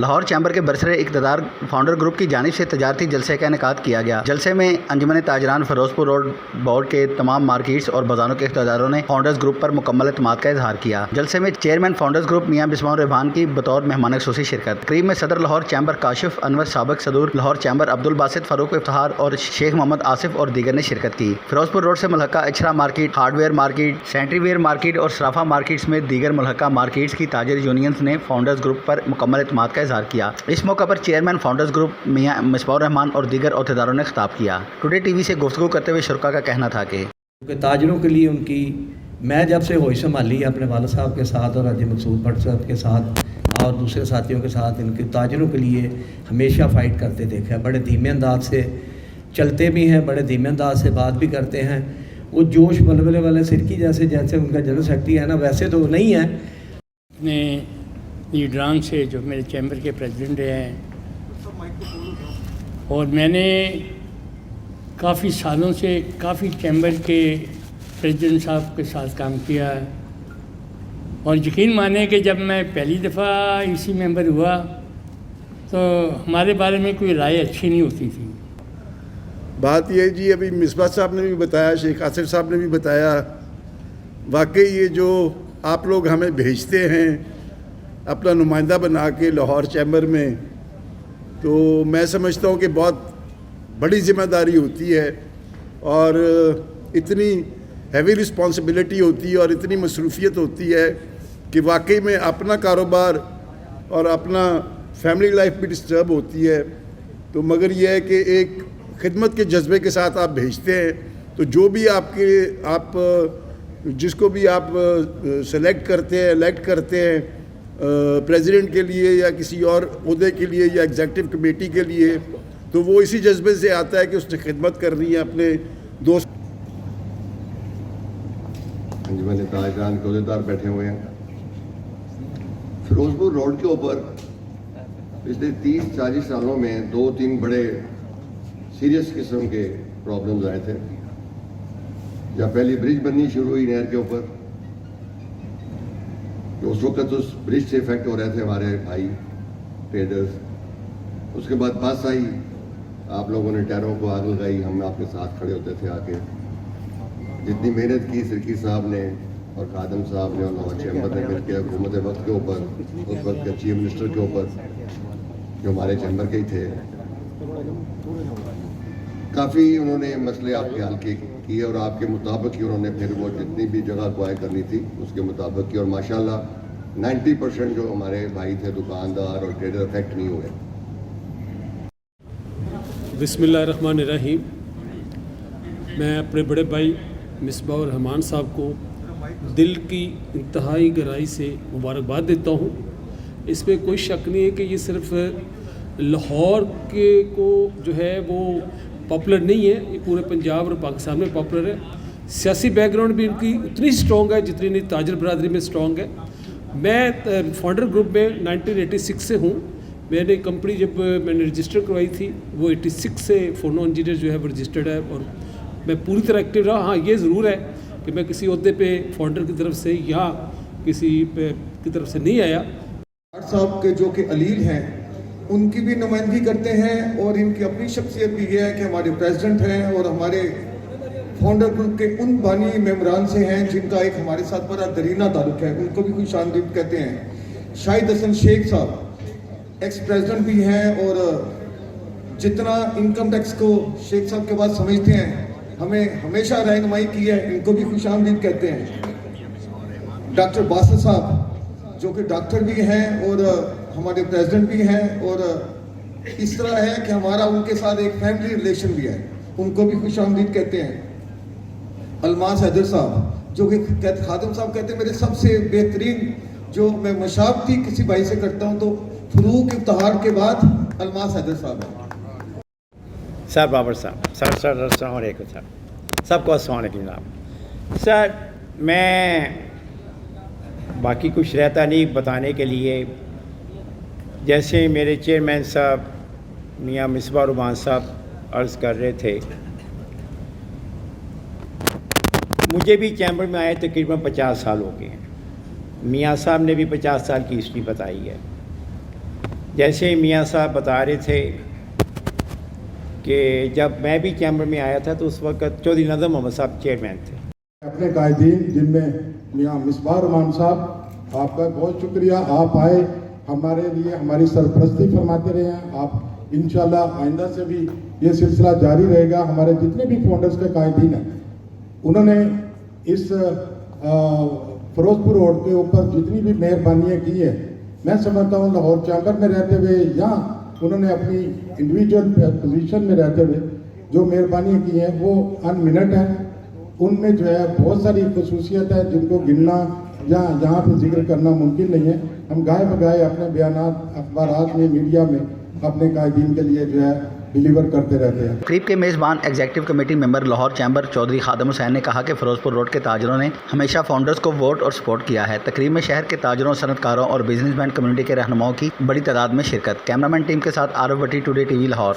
Lahore chamber के बरसरे इक़्तिदार founder group की जानिब से तजारती जलसे का इनेकाद किया गया। जलसे में अंजुमन ताजरान फ़िरोज़पुर रोड बोर्ड के तमाम मार्केट्स और बाज़ारों के इक़्तिदारों ने फाउंडर्स ग्रुप पर मुकम्मल एतमाद का इजहार किया। जलसे में चेयरमैन फाउंडर्स ग्रुप मियां मिसबाह रहमान की बतौर मेहमान ख़ुसूसी शिरकत। तकरीब में सदर लाहौर चैम्बर काशिफ अनवर साबिक सदूर, लाहौर चैम्बर अब्दुल बासित फ़ारूक इफ्तिखार और शेख मोहम्मद आसिफ और दीगर ने शिरकत की। फ़िरोज़पुर रोड से मुल्हका अचरा market, hardware market, sanitary ware market और सराफा मार्केट्स में दीगर मुल्हका मार्केट्स की ताजिर यूनियंस ने फाउंडर्स ग्रुप पर मुकम्मल एतमाद का इजहार किया। इस मौके पर चेयरमैन फाउंडर्स ग्रुप मियां मिसबाह रहमान और दीगर अहदेदारों ने खिताब किया। टुडे टीवी से गुफ्तगू करते हुए शुरा का कहना था कि ताजरों के लिए उनकी, मैं जब से होश संभाली अपने वालिद साहब के साथ और हाजी मकसूद भट्ट साहब के साथ और दूसरे साथियों के साथ, इनके ताजरों के लिए हमेशा फ़ाइट करते देखा है। बड़े धीमे अंदाज से चलते भी हैं, बड़े धीमे अंदाज से बात भी करते हैं। वो जोश बलबले वाले सिरकी जैसे उनका जनरल सेक्रेटरी है ना, वैसे तो नहीं है। अपने लीडरान से जो मेरे चैम्बर के प्रेसिडेंट हैं, और मैंने काफ़ी सालों से काफ़ी चैम्बर के प्रेसिडेंट साहब के साथ काम किया है। और यकीन माने कि जब मैं पहली दफ़ा इसी मेंबर हुआ तो हमारे बारे में कोई राय अच्छी नहीं होती थी। बात यह जी, अभी मिसबाह साहब ने भी बताया, शेख आसिफ साहब ने भी बताया, वाकई ये जो आप लोग हमें भेजते हैं अपना नुमाइंदा बना के लाहौर चैम्बर में, तो मैं समझता हूँ कि बहुत बड़ी ज़िम्मेदारी होती है और इतनी हैवी रिस्पॉन्सिबिलिटी होती है और इतनी मसरूफियत होती है कि वाकई में अपना कारोबार और अपना फैमिली लाइफ भी डिस्टर्ब होती है। तो मगर यह है कि एक खिदमत के जज्बे के साथ आप भेजते हैं, तो जो भी आप जिसको भी आप सेलेक्ट करते हैं, इलेक्ट करते हैं प्रेसिडेंट के लिए या किसी और ओहदे के लिए या एग्जीक्यूटिव कमेटी के लिए, तो वो इसी जज्बे से आता है कि उसने खिदमत करनी है अपने दोस्त। अंजुमन ताजरान के अहदेदार बैठे हुए हैं। फिरोजपुर रोड के ऊपर पिछले 30-40 सालों में 2-3 बड़े सीरियस किस्म के प्रॉब्लम्स आए थे। जब पहली ब्रिज बननी शुरू हुई नहर के ऊपर, तो उस वक्त उस ब्रिज से इफेक्ट हो रहे थे हमारे भाई ट्रेडर्स। उसके बाद बस आई, आप लोगों ने टायरों को आग लगाई, हम आपके साथ खड़े होते थे आके। जितनी मेहनत की सिरकी साहब ने और खादम साहब ने और लाहौर चैम्बर ने मिलकर हुकूमत वक्त के ऊपर, उस वक्त के चीफ मिनिस्टर के ऊपर जो हमारे चैम्बर के ही थे, काफ़ी उन्होंने मसले आपके हल किए और आपके मुताबिक ही उन्होंने फिर वो जितनी भी जगह अक्वायर करनी थी उसके मुताबिक की, और माशाल्लाह 90% जो हमारे भाई थे दुकानदार और ट्रेडर अफेक्ट नहीं हुए। बिस्मिल्लाहिर्रहमानिर्रहीम। मैं अपने बड़े भाई मिसबाह रहमान साहब को दिल की इंतहाई गहराई से मुबारकबाद देता हूँ। इसमें कोई शक नहीं है कि ये सिर्फ लाहौर के को जो है वो पॉपुलर नहीं है, ये पूरे पंजाब और पाकिस्तान में पॉपुलर है। सियासी बैकग्राउंड भी इनकी उतनी स्ट्रॉन्ग है जितनी इनकी ताजर बरदरी में स्ट्रॉन्ग है। मैं फाउंडर ग्रुप में 1986 से हूँ। मैंने कंपनी जब मैंने रजिस्टर करवाई थी वो 86 से फोनो इंजीनियर जो है वो रजिस्टर्ड है और मैं पूरी तरह एक्टिव रहा। हाँ, ये ज़रूर है कि मैं किसी अहदे पे फाउंडर की तरफ से या किसी की तरफ से नहीं आया। साहब के जो कि अलील हैं उनकी भी नुमाइंदगी करते हैं और इनकी अपनी शख्सियत भी ये है कि हमारे प्रेसिडेंट हैं और हमारे फाउंडर ग्रुप के उन बानी मेम्बरान से हैं जिनका एक हमारे साथ बड़ा दरीना ताल्लुक है, उनको भी खुश आमदीद कहते हैं। शाहिद हसन शेख साहब एक्स प्रेसिडेंट भी हैं और जितना इनकम टैक्स को शेख साहब के बाद समझते हैं, हमें हमेशा रहनुमाई की है, इनको भी खुश आमदीद कहते हैं। डॉक्टर बासित साहब जो कि डॉक्टर भी हैं और हमारे प्रेसिडेंट भी हैं और इस तरह है कि हमारा उनके साथ एक फैमिली रिलेशन भी है, उनको भी खुश आमदीद कहते हैं। अलमास हैदर साहब जो कि खादिम साहब कहते हैं मेरे सबसे बेहतरीन जो मैं मशावती किसी भाई से करता हूँ तो फरूक इफ्तिखार के बाद अलमास हैदर साहब हैं। सर बाबर साहब, सर अस्सलाम वालेकुम सर, सबको अस्सलाम वालेकुम जनाब। सर मैं बाकी कुछ रहता नहीं बताने के लिए, जैसे मेरे चेयरमैन साहब मियां मिसबाह रहमान साहब अर्ज़ कर रहे थे, मुझे भी चैम्बर में आए तकरीबन 50 साल हो गए हैं। मियां साहब ने भी 50 साल की हिस्ट्री बताई है। जैसे मियाँ साहब बता रहे थे कि जब मैं भी चैम्बर में आया था तो उस वक्त चौधरी नज़म मोहम्मद साहब चेयरमैन थे। अपने कायदीन जिनमें मियाँ मिसबाह रहमान साहब, आपका बहुत शुक्रिया, आप आए हमारे लिए, हमारी सरपरस्ती फरमाते रहे हैं। आप इंशाल्लाह आइंदा से भी ये सिलसिला जारी रहेगा। हमारे जितने भी फाउंडर्स के कायदीन हैं उन्होंने इस फिरोजपुर रोड के ऊपर जितनी भी मेहरबानियाँ की है, मैं समझता हूँ लाहौर चैम्बर में रहते हुए या उन्होंने अपनी इंडिविजुअल पोजीशन में रहते हुए जो मेहरबानियाँ की हैं वो अनमिनट है। उनमें जो है बहुत सारी खसूसियत है जिनको गिनना या यहाँ पे जिक्र करना मुमकिन नहीं है। हम गाए बगाए अपने बयानात अखबारात में, मीडिया में अपने कायदीन के लिए जो है डिलीवर करते रहते हैं। तकरीब के मेज़बान executive committee member Lahore chamber Chaudhry Khadim Hussain ने कहा कि फिरोजपुर रोड के ताजरों ने हमेशा फाउंडर्स को वोट और सपोर्ट किया है। तकरीब में शहर के ताजरों, सनतकारों और बिजनेसमैन कम्युनिटी के रहनुमाओं की बड़ी तादाद में शिरकत। कैमरामैन टीम के साथ आरव भट्टी, टुडे टीवी लाहौर।